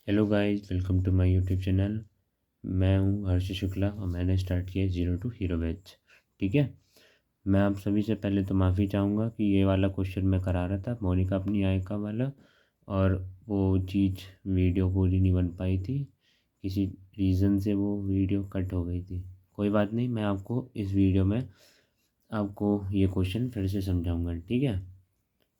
Hello guys, welcome to my YouTube channel. मैं हूं हर्ष शुक्ला और मैंने स्टार्ट किया जीरो टू हीरो बैच। ठीक है। मैं आप सभी से पहले तो माफ़ी चाहूँगा कि ये वाला क्वेश्चन मैं करा रहा था मोनिका अपनी आयका वाला, और वो चीज़ वीडियो पूरी नहीं बन पाई थी। किसी रीज़न से वो वीडियो कट हो गई थी। कोई बात नहीं, मैं आपको इस वीडियो में आपको ये क्वेश्चन फिर से समझाऊँगा। ठीक है।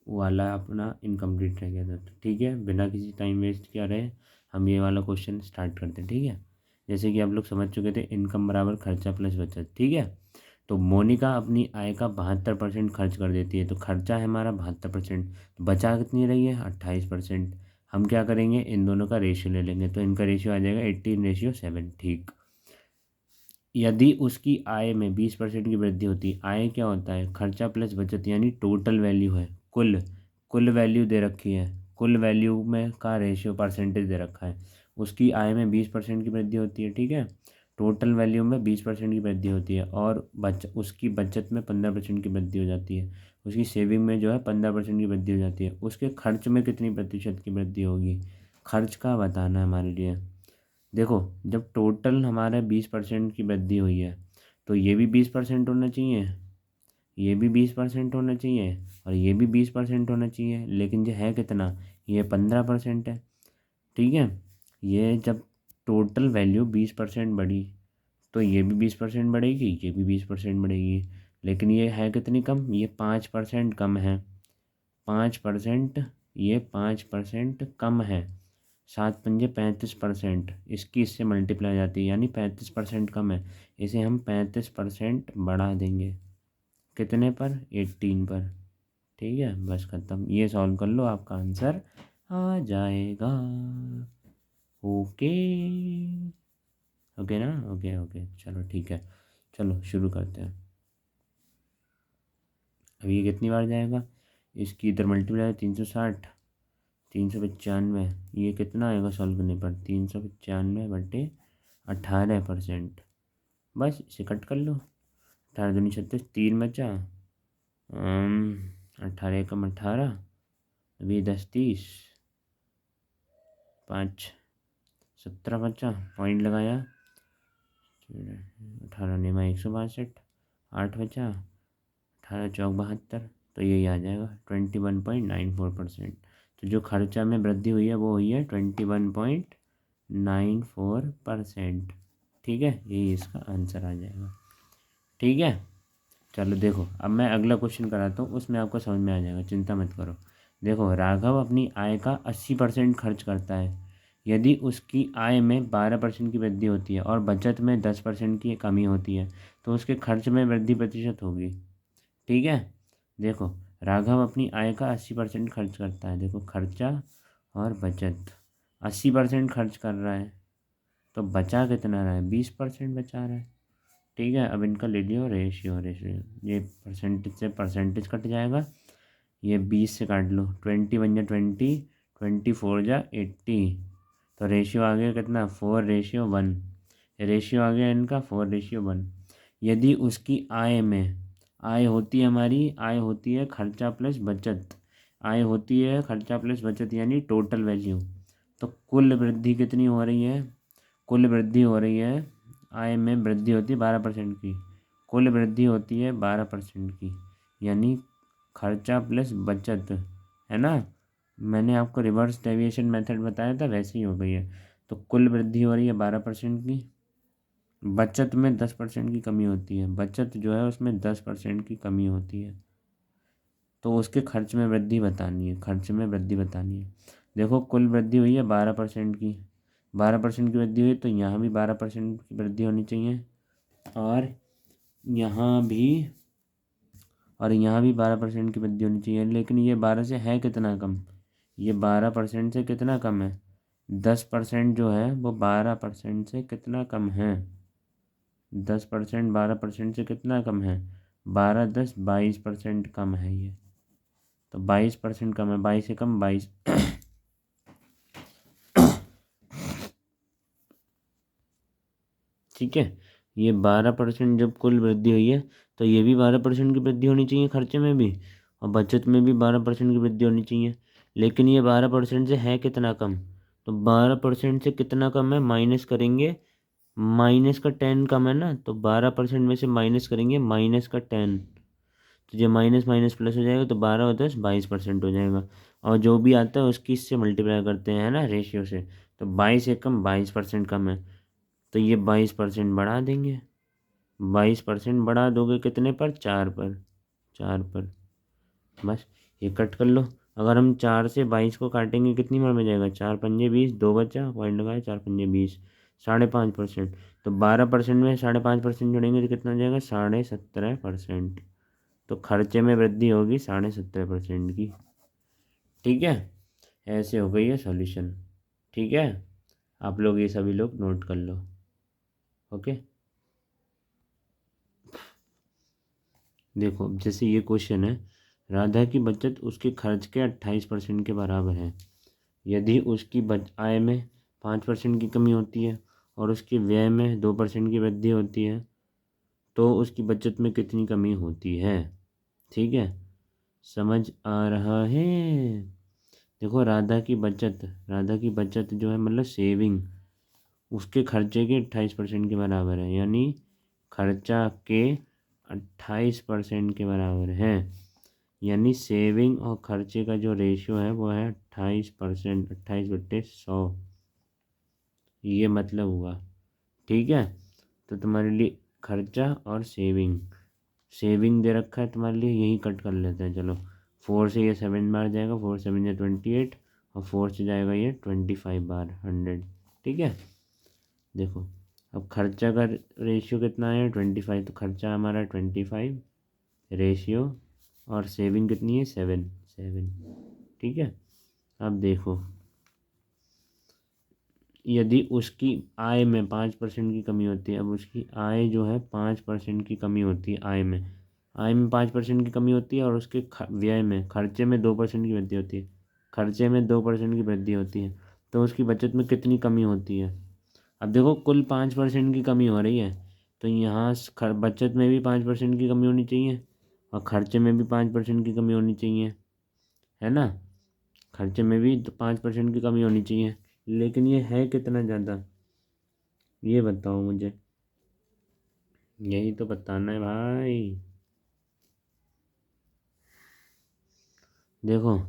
वो वाला अपना इनकम्प्लीट रह गया था, तो ठीक है, बिना किसी टाइम वेस्ट किया रहे हम ये वाला क्वेश्चन स्टार्ट करते हैं। ठीक है। जैसे कि आप लोग समझ चुके थे, इनकम बराबर खर्चा प्लस बचत। ठीक है। तो मोनिका अपनी आय का 72% खर्च कर देती है, तो खर्चा है हमारा 72%, तो बचा कितनी रही है 28%। हम क्या करेंगे, इन दोनों का रेशियो ले लेंगे, तो इनका रेशियो आ जाएगा 18:7। ठीक। यदि उसकी आय में 20% की वृद्धि होती है, आय क्या होता है, खर्चा प्लस बचत, यानी टोटल वैल्यू है, कुल कुल वैल्यू दे रखी है, कुल वैल्यू में का रेशियो परसेंटेज दे रखा है। उसकी आय में 20% की वृद्धि होती है। ठीक है। टोटल वैल्यू में 20% की वृद्धि होती है, और उसकी बचत में 15% की वृद्धि हो जाती है। उसकी सेविंग में जो है 15% की वृद्धि हो जाती है। उसके खर्च में कितनी प्रतिशत की वृद्धि होगी, खर्च का बताना है हमारे लिए। देखो, जब टोटल हमारा 20% की वृद्धि हुई है, तो ये भी 20% होना चाहिए, ये भी 20% होना चाहिए, और ये भी 20% होना चाहिए। लेकिन ये है कितना, ये 15% है। ठीक है। ये जब टोटल वैल्यू 20% बढ़ी, तो ये भी 20% बढ़ेगी, ये भी 20% बढ़ेगी। लेकिन ये है कितनी कम, ये 5% कम है। 5%, ये 5% कम है। 7×5 35%, इसकी इससे मल्टीप्लाई हो जाती है, यानी 35% कम है। इसे हम 35% बढ़ा देंगे, कितने पर, 18 पर। ठीक है, बस ख़त्म। ये सॉल्व कर लो, आपका आंसर आ जाएगा। ओके। ओके ना, ओके ओके, चलो ठीक है। चलो शुरू करते हैं। अब ये कितनी बार जाएगा, इसकी इधर मल्टीप्लाई 360, 395। ये कितना आएगा सॉल्व करने पर, 395/18%। बस इसे कट कर लो। 18×2=36, 3 बचा। 18×1=18, अभी 10×30, 5×17 बचा, पॉइंट लगाया। 18×9=162, 8 बचा। 18×4=72, तो यही आ जाएगा 21.94%। तो जो खर्चा में वृद्धि हुई है वो हुई है 21.94%। ठीक है, यही इसका आंसर आ जाएगा। ठीक है। चलो देखो, अब मैं अगला क्वेश्चन कराता हूँ, उसमें आपको समझ में आ जाएगा, चिंता मत करो। देखो, राघव अपनी आय का 80% खर्च करता है। यदि उसकी आय में 12% की वृद्धि होती है और बचत में 10% की कमी होती है, तो उसके खर्च में वृद्धि प्रतिशत होगी। ठीक है। देखो, राघव अपनी आय का 80% खर्च करता है। देखो, खर्चा और बचत, 80% खर्च कर रहा है, तो बचा कितना रहा है, 20% बचा रहा है। ठीक है। अब इनका ले लियो रेशियो, रेशियो ये परसेंटेज से परसेंटेज कट जाएगा, ये 20 से काट लो, 20 × 20, 24 × 80, तो रेशियो आ गया कितना, 4:1। रेशियो आ गया इनका 4:1। यदि उसकी आय में, आय होती है हमारी, आय होती है खर्चा प्लस बचत, आय होती है खर्चा प्लस बचत, यानी टोटल वैल्यू। तो कुल वृद्धि कितनी हो रही है, कुल वृद्धि हो रही है, आय में वृद्धि होती है 12% की, कुल वृद्धि होती है 12% की, यानी खर्चा प्लस बचत, है ना। मैंने आपको रिवर्स डेविएशन मेथड बताया था, वैसे ही हो गई है। तो कुल वृद्धि हो रही है 12% की, बचत में 10% की कमी होती है, बचत जो है उसमें 10% की कमी होती है, तो उसके खर्च में वृद्धि बतानी है, खर्च में वृद्धि बतानी है। देखो, कुल वृद्धि हुई है 12% की, 12% की वृद्धि हुई, तो यहाँ भी 12% की वृद्धि होनी चाहिए, और यहाँ भी, और यहाँ भी 12% की वृद्धि होनी चाहिए। लेकिन ये 12 से है कितना कम, ये 12% से कितना कम है, 10% जो है वो 12% से कितना कम है, 10% 12% से कितना कम है, 12×10 22% कम है ये, तो 22% कम है, 22 से कम 22। ठीक है। ये 12% जब कुल वृद्धि हुई है, तो ये भी 12% की वृद्धि होनी चाहिए खर्चे में भी, और बचत में भी 12% की वृद्धि होनी चाहिए। लेकिन ये 12% से है कितना कम, तो 12% से कितना कम है माइनस करेंगे, माइनस का 10 कम है ना, तो 12% में से माइनस करेंगे माइनस का 10, तो ये माइनस माइनस प्लस हो जाएगा, तो 12 और 10 22% हो जाएगा। और जो भी आता है उसकी इससे मल्टीप्लाई करते हैं ना रेशियो से, तो 22 एकम 22% कम है, तो ये 22% बढ़ा देंगे। 22% बढ़ा दोगे कितने पर, 4 पर, 4 पर, बस ये कट कर लो। अगर हम 4 से 22 को काटेंगे कितनी बार में जाएगा, 4 पंजे 20, 2 बचा, पॉइंट लगाए, 4 पंजे 20, 5.5%। तो 12% में 5.5% जोड़ेंगे तो कितना हो जाएगा, 17.5%। तो खर्चे में वृद्धि होगी 17.5% की। ठीक है, ऐसे हो गई है सॉल्यूशन। ठीक है, आप लोग ये सभी लोग नोट कर लो। ओके, देखो जैसे ये क्वेश्चन है, राधा की बचत उसके खर्च के 28% के बराबर है। यदि उसकी आय में 5% की कमी होती है और उसके व्यय में 2% की वृद्धि होती है, तो उसकी बचत में कितनी कमी होती है। ठीक है, समझ आ रहा है। देखो राधा की बचत जो है मतलब सेविंग, उसके खर्चे के 28% के बराबर है, यानी खर्चा के 28% के बराबर है, यानी सेविंग और खर्चे का जो रेशियो है वो है 28%, 28/100, ये मतलब हुआ। ठीक है, तो तुम्हारे लिए खर्चा और सेविंग, सेविंग दे रखा है तुम्हारे लिए, यही कट कर लेते हैं। चलो 4 से ये 7 बार जाएगा, 4 7 या 28, और 4 से जाएगा ये 25 बार 100। ठीक है, देखो अब खर्चा का रेशियो कितना है 25, तो खर्चा हमारा 25 रेशियो, और सेविंग कितनी है 7 7। ठीक है, अब देखो यदि उसकी आय में 5% की कमी होती है, अब उसकी आय जो है 5% की कमी होती है, आय में 5% की कमी होती है, और उसके व्यय में, खर्चे में 2% की वृद्धि होती है, खर्चे में 2% की वृद्धि होती है, तो उसकी बचत में कितनी कमी होती है। अब देखो कुल 5% की कमी हो रही है, तो यहाँ बचत में भी 5% की कमी होनी चाहिए, और खर्चे में भी 5% की कमी होनी चाहिए, है ना। खर्चे में भी 5% की कमी होनी चाहिए, लेकिन ये है कितना ज़्यादा, ये बताओ मुझे, यही तो बताना है भाई। देखो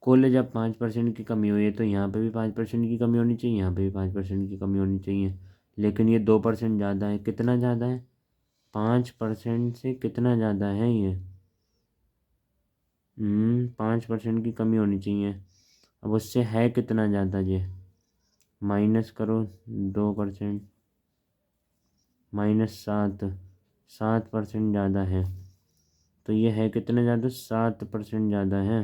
कुल जब 5% की कमी हुई है, तो यहाँ पे भी 5% की कमी होनी चाहिए, यहाँ पे भी 5% की कमी होनी चाहिए, लेकिन ये 2% ज़्यादा है। कितना ज़्यादा है, 5% से कितना ज़्यादा है ये, 5% की कमी होनी चाहिए। अब उससे है कितना ज़्यादा ये, माइनस करो 2%, -7, 7% ज़्यादा है, तो ये है कितना ज़्यादा, 7% ज़्यादा है।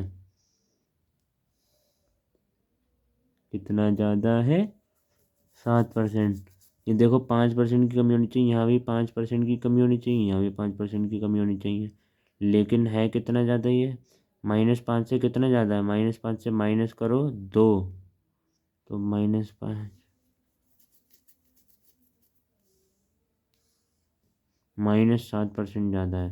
कितना ज़्यादा है, 7%। ये देखो 5% की कमी होनी चाहिए, यहाँ भी 5% की कमी होनी चाहिए, यहाँ भी 5% की कमी होनी चाहिए, लेकिन है कितना ज़्यादा ये, -5 से कितना ज़्यादा है, -5 से माइनस करो 2, तो -5, -7% ज़्यादा है।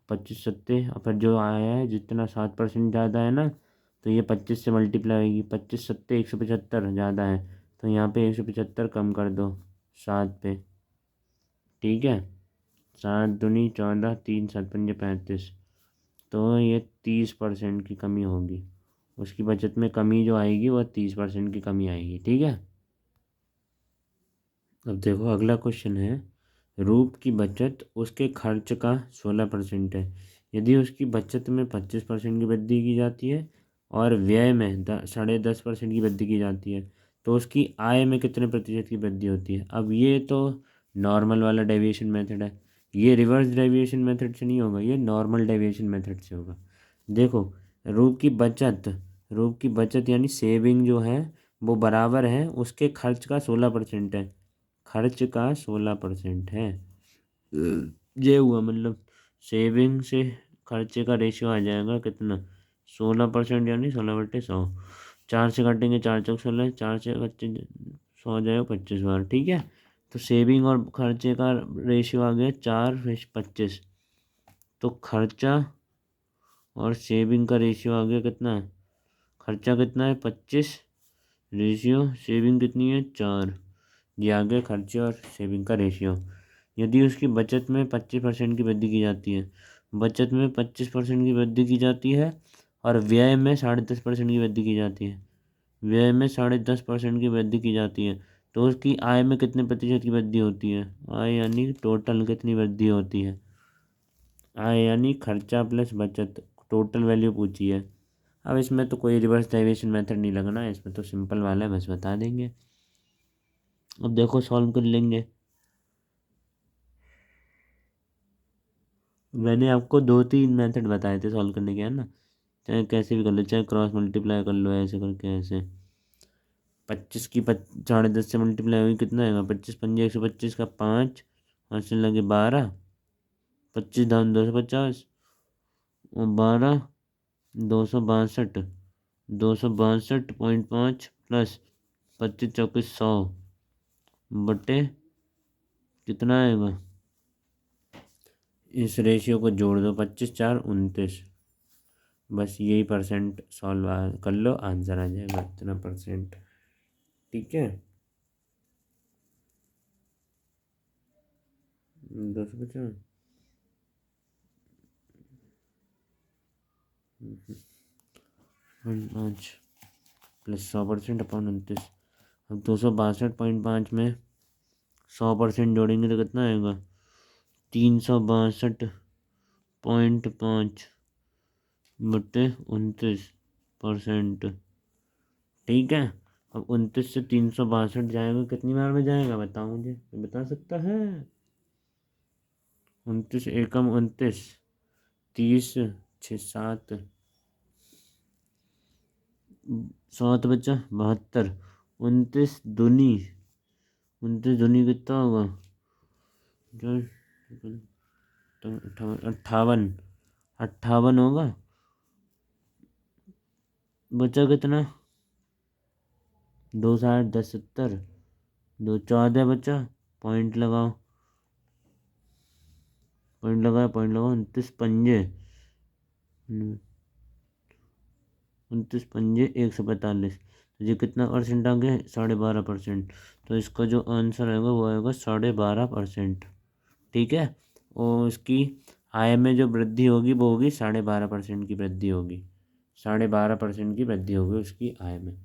25 सत्ते, और फिर जो आया है जितना 7% ज़्यादा है ना, तो ये 25 से मल्टीप्लाई होगी, 25 सत्ते 175 ज़्यादा है, तो यहाँ पे 175 कम कर दो 7 पे। ठीक है, 7 दूनी 14, 3 7 पंजे 35, तो ये 30% की कमी होगी, उसकी बचत में कमी जो आएगी वह 30% की कमी आएगी। ठीक है, अब देखो अगला क्वेश्चन है, रूप की बचत उसके खर्च का 16% है। यदि उसकी बचत में 25% की वृद्धि की जाती है और व्यय में 10.5% की वृद्धि की जाती है, तो उसकी आय में कितने प्रतिशत की वृद्धि होती है। अब ये तो नॉर्मल वाला डेविएशन मेथड है, ये रिवर्स डेविएशन मेथड से नहीं होगा, ये नॉर्मल डेविएशन मेथड से होगा। देखो रूप की बचत, यानी सेविंग जो है वो बराबर है उसके खर्च का 16% है, खर्च का 16% है। ये हुआ मतलब सेविंग से खर्चे का रेशियो आ जाएगा कितना, 16%, यानी 16/100। 4 से काटेंगे, 4 × 4 = 16, 4 से 100 हो जाएगा 25 बार। ठीक है, तो सेविंग और खर्चे का रेशियो आ गया 4/25, तो खर्चा और सेविंग का रेशियो आ गया कितना है, खर्चा कितना है 25, रेशियो सेविंग कितनी है 4, ये आ गया खर्चे और सेविंग का रेशियो। यदि उसकी बचत में 25% की वृद्धि की जाती है, बचत में 25% की वृद्धि की जाती है और व्यय में 10.5% की वृद्धि की जाती है, व्यय में 10.5% की वृद्धि की जाती है, तो उसकी आय में कितने प्रतिशत की वृद्धि होती है? आय यानी टोटल कितनी वृद्धि होती है? आय यानी खर्चा प्लस बचत, टोटल वैल्यू पूछी है। अब इसमें तो कोई रिवर्स डेरिवेशन मेथड नहीं लगना है, इसमें तो सिंपल वाला है, बस बता देंगे। अब देखो सॉल्व कर लेंगे। मैंने आपको 2-3 मेथड बताए थे सॉल्व करने के, है ना। चाहे कैसे भी कर लो, चाहे क्रॉस मल्टीप्लाई कर लो, ऐसे करके ऐसे। 25 की 10.5 से मल्टीप्लाई होगी, कितना आएगा? 25×5 125 का 5, 5 से लगे 12, 25 धाम 250 और 12 262, 262.5 प्लस 25×4 100 बटे कितना आएगा? इस रेशियो को जोड़ दो, 25×4 = 29। बस यही परसेंट सॉल्व कर लो, आंसर आ जाएगा इतना परसेंट। ठीक है, 250 5 प्लस 100% अपॉन 29। अब 262.5 में 100% जोड़ेंगे तो कितना आएगा? 362.5 बटे 29%। ठीक है, अब 29 से 362 जाएगा, कितनी बार में जाएगा बताओ मुझे, बता सकता है? 29 एकम 29, 30 6 7 7 बचा 72, 29 दूनी कितना होगा? 58, 58 होगा। बचा कितना? 2 7 10 70, 2 14 बचा। पॉइंट लगाओ, पॉइंट लगाओ, 29×5 29×5 145। तो ये कितना परसेंट आ गया? 12.5%। तो इसका जो आंसर आएगा वो आएगा 12.5%। ठीक है, और इसकी आय में जो वृद्धि होगी वो होगी 12.5% की वृद्धि होगी, 12.5% की वृद्धि होगी उसकी आय में।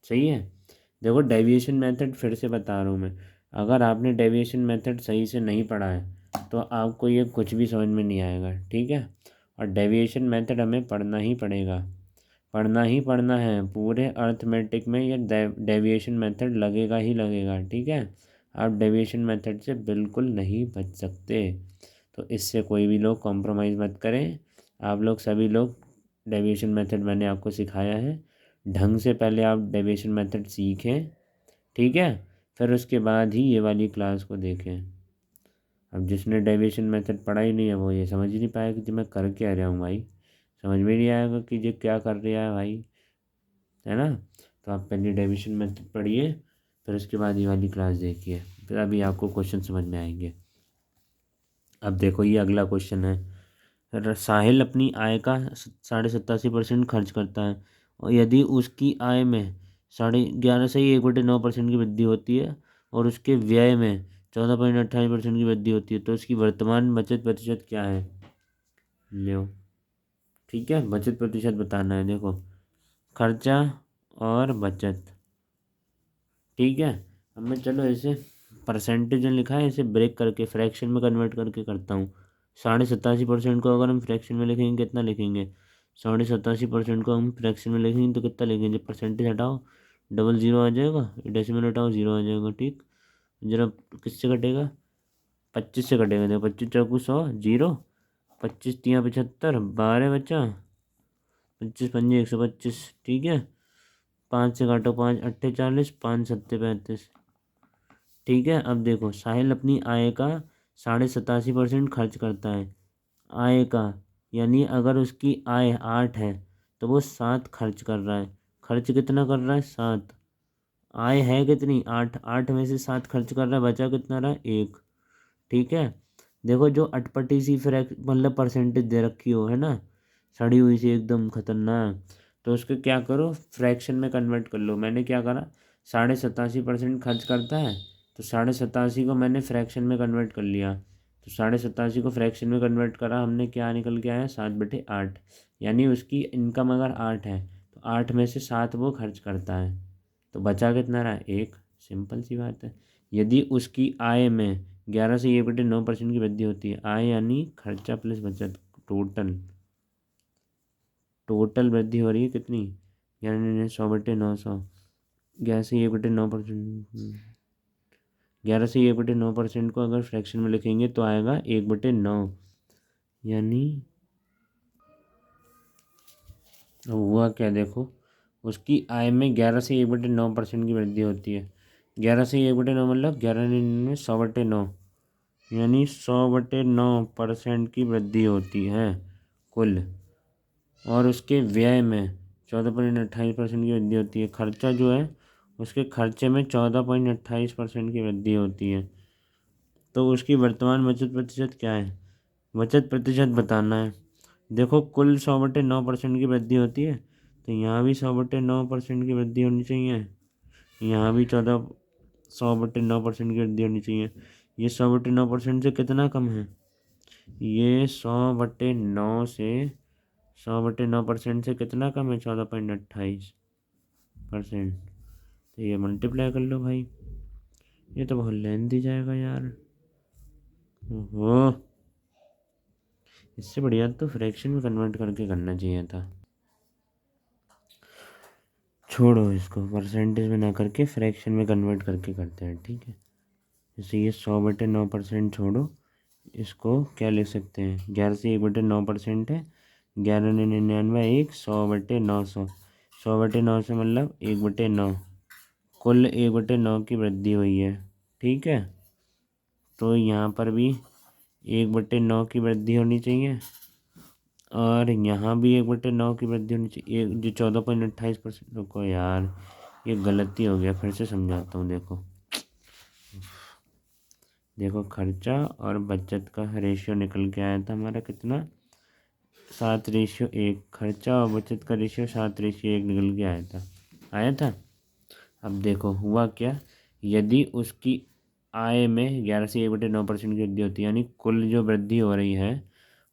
सही है। देखो डेविएशन मेथड फिर से बता रहा हूँ मैं, अगर आपने डेविएशन मेथड सही से नहीं पढ़ा है तो आपको ये कुछ भी समझ में नहीं आएगा। ठीक है, और डेविएशन मेथड हमें पढ़ना ही पड़ेगा, पढ़ना ही पढ़ना है। पूरे अर्थमेटिक में ये डेविएशन मेथड लगेगा ही लगेगा। ठीक है, आप डेविएशन मेथड से बिल्कुल नहीं बच सकते, तो इससे कोई भी लोग कॉम्प्रोमाइज़ मत करें। आप लोग सभी लोग डेविएशन मेथड मैंने आपको सिखाया है, ढंग से पहले आप डेविएशन मेथड सीखें। ठीक है, फिर उसके बाद ही ये वाली क्लास को देखें। अब जिसने डेविएशन मेथड पढ़ा ही नहीं है वो ये समझ ही नहीं पाएगा कि मैं कर क्या रहा हूँ भाई, समझ में नहीं आएगा कि ये क्या कर रहा है भाई, है ना। तो आप पहले डेविएशन मेथड पढ़िए, फिर उसके बाद ये वाली क्लास देखिए, फिर अभी आपको क्वेश्चन समझ में आएंगे। अब देखो ये अगला क्वेश्चन है, साहिल अपनी आय का 87.5% खर्च करता है और यदि उसकी आय में 11.5 से 1/9% की वृद्धि होती है और उसके व्यय में 14.28% की वृद्धि होती है, तो उसकी वर्तमान बचत प्रतिशत क्या है? लो, ठीक है, बचत प्रतिशत बताना है। देखो खर्चा और बचत, ठीक है। अब मैं चलो ऐसे परसेंटेज जो लिखा है इसे ब्रेक करके फ्रैक्शन में कन्वर्ट करके करता हूँ। 87.5% को अगर हम फ्रैक्शन में लिखेंगे कितना लिखेंगे? 87.5% को हम फ्रैक्शन में लिखेंगे तो कितना लिखेंगे? परसेंटेज हटाओ, डबल ज़ीरो आ जाएगा, डेसिमल हटाओ, ज़ीरो आ जाएगा। ठीक, जरा किससे कटेगा? 25 से कटेगा। देखो 25×4 = 0, 25×3 = 75, 12 बचा, 25×5 = 125। ठीक है, 5 से काटो, 5 8 40, 5 7 35। ठीक है, अब देखो साहिल अपनी आय का 87.5% खर्च करता है। आय का यानी अगर उसकी आय 8 है तो वो 7 खर्च कर रहा है। खर्च कितना कर रहा है? 7। आय है कितनी? 8, 8 में से 7 खर्च कर रहा है, बचा कितना रहा? 1। ठीक है, देखो जो अटपटी सी मतलब परसेंटेज दे रखी हो, है ना, सड़ी हुई सी एकदम खतरनाक, तो उसको क्या करो, फ्रैक्शन में कन्वर्ट कर लो। मैंने क्या करा, 87.5% खर्च करता है, तो 87.5 को मैंने फ्रैक्शन में कन्वर्ट कर लिया। तो 87.5 को फ्रैक्शन में कन्वर्ट करा हमने, क्या निकल के आया, 7/8। यानी उसकी इनकम अगर 8 है तो 8 में से 7 वो खर्च करता है, तो बचा कितना रहा, 1। सिंपल सी बात है। यदि उसकी आय में 11 से 1/9% की वृद्धि होती है, आय यानी खर्चा प्लस बचत, टोटल वृद्धि हो रही है कितनी, यानी 100/900। 11 से 1/9% को अगर फ्रैक्शन में लिखेंगे तो आएगा 1/9। यानी अब हुआ क्या, देखो उसकी आय में 11 से 1/9% की वृद्धि होती है। 11 से 1/9 मतलब 11 100/9, यानी 100/9% की वृद्धि होती है कुल। और उसके व्यय में 14.28% की वृद्धि होती है। खर्चा जो है उसके खर्चे में 14.28% की वृद्धि होती है। तो उसकी वर्तमान बचत प्रतिशत क्या है, बचत प्रतिशत बताना है। देखो कुल 100/9% की वृद्धि होती है, तो यहाँ भी 100/9% की वृद्धि होनी चाहिए, यहाँ भी 100/9% की वृद्धि होनी चाहिए। ये 100/9% से कितना कम है, ये 100/9 से कितना कम है, 14.28%। तो ये मल्टीप्लाई कर लो भाई, ये तो बहुत लेंथी जाएगा यार। ओहो, इससे बढ़िया तो फ्रैक्शन में कन्वर्ट करके करना चाहिए था। छोड़ो इसको, परसेंटेज में ना करके फ्रैक्शन में कन्वर्ट करके करते हैं, ठीक है। जैसे ये 100/9% छोड़ो, इसको क्या लिख सकते हैं, 11 से 1/9% है, 11 1 100/900, 100/900 मतलब 1/9, कुल 1/9 की वृद्धि हुई है, ठीक है। तो यहाँ पर भी 1/9 की वृद्धि होनी चाहिए, और यहाँ भी 1/9 की वृद्धि होनी चाहिए। एक जो 14.28%, रुको यार ये गलती हो गया, फिर से समझाता हूँ। देखो खर्चा और बचत का रेशियो निकल के आया था हमारा कितना, 7/1। खर्चा और बचत का रेशियो 7/1 निकल के आया था। अब देखो हुआ क्या, यदि उसकी आय में 11 से 1/9% की वृद्धि होती है, यानी कुल जो वृद्धि हो रही है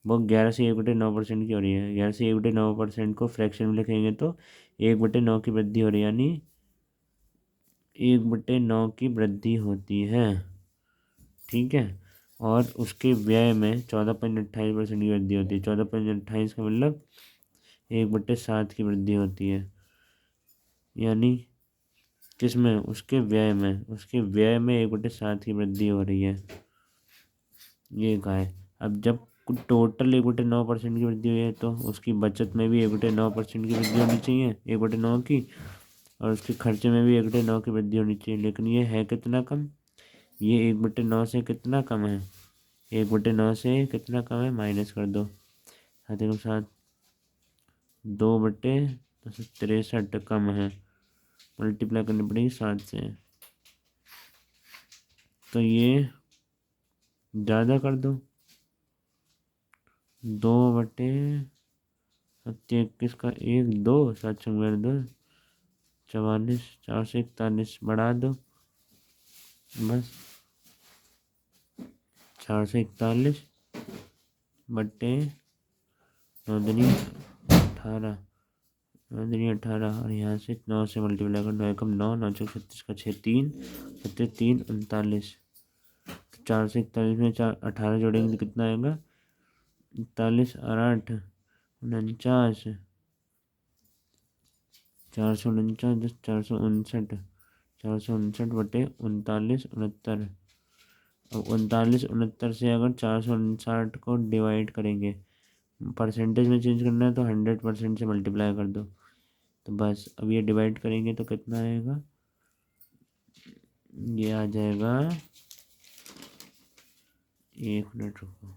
वो 11 से 1/9% की हो रही है। 11 से 1/9% को फ्रैक्शन में लिखेंगे तो 1/9 की वृद्धि हो रही है, यानी 1/9 की वृद्धि होती है, ठीक है। और उसके व्यय में 14.28% की वृद्धि होती है। 14.28 का मतलब 1/7 की वृद्धि होती है, यानी किस में, उसके व्यय में 1/7 की वृद्धि हो रही है, ये कहा है। अब जब टोटल 1/9% की वृद्धि हुई है, तो उसकी बचत में भी 1/9% की वृद्धि होनी चाहिए, 1/9 की, और उसके खर्चे में भी 1/9 की वृद्धि होनी चाहिए। लेकिन ये है कितना कम, ये 1/9 से कितना कम है, 1/9 से कितना कम है, माइनस कर दो, साथ ही साथ 2/63 कम है, मल्टीप्लाई करनी पड़ेगी 7 से, तो ये ज़्यादा कर दो, 2/21 का 1 2 7 2 44, 441 बढ़ा दो, बस 441/9×18, 9×18, और यहाँ से 9 से मल्टीप्लाई कर, 9 एकम 9, 9 चौक 36 का 6 3, 3 39, 441 में 18 जोड़ेंगे तो कितना आएगा, 41 और 8 49, 449 459, 459/39 अब 39 से अगर 459 को डिवाइड करेंगे, परसेंटेज में चेंज करना है तो 100% से मल्टीप्लाई कर दो, तो बस अब ये डिवाइड करेंगे तो कितना आएगा, ये आ जाएगा, 1 मिनट रुको,